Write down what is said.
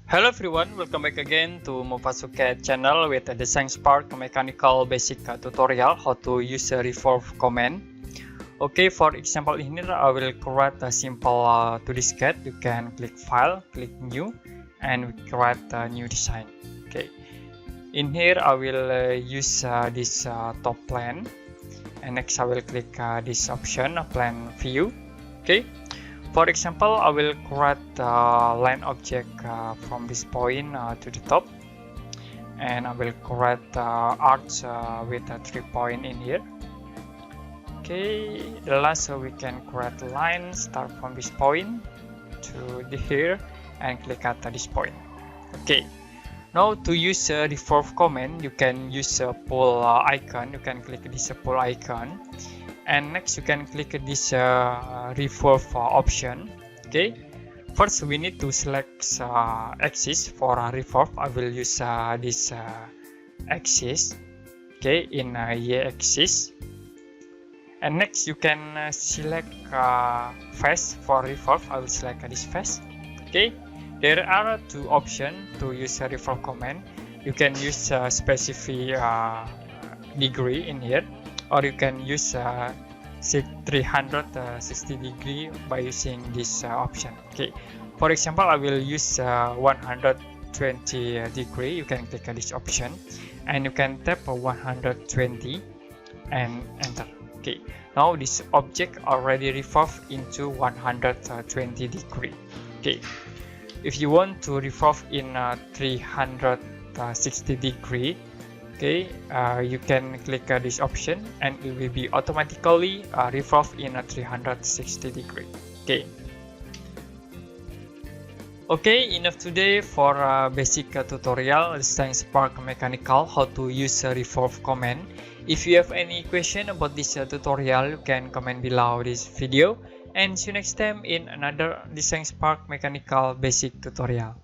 Hello everyone, welcome back again to Mufasuke channel with a Designspark mechanical basic tutorial how to use a Revolve command. Okay, for example in here I will create a simple 2D sketch. You can click file, click new, and create a new design. Okay, in here I will use this top plane, and next I will click this option, plane view. Okay. For example, I will create a line object from this point to the top, and I will create arch with 3 points in here. Okay, last we can create a line start from this point to here and click at this point. Okay, now to use the Revolve command, you can use a pull icon. You can click this pull icon. And next you can click this Revolve option. Okay, first we need to select axis for Revolve. I will use this axis. Okay, in Y axis. And next you can select face for Revolve. I will select this face. Okay, there are two options to use a Revolve command. You can use specific degree in here, or you can use 360 degree by using this option. Okay, for example I will use 120 degree. You can click this option and you can tap 120 and enter. Okay, now this object already revolve into 120 degree. Okay, if you want to revolve in 360 degree, okay, you can click this option and it will be automatically revolve in a 360 degree. Okay, enough today for basic tutorial Designspark mechanical how to use a Revolve command. If you have any question about this tutorial, you can comment below this video, and see you next time in another Designspark mechanical basic tutorial.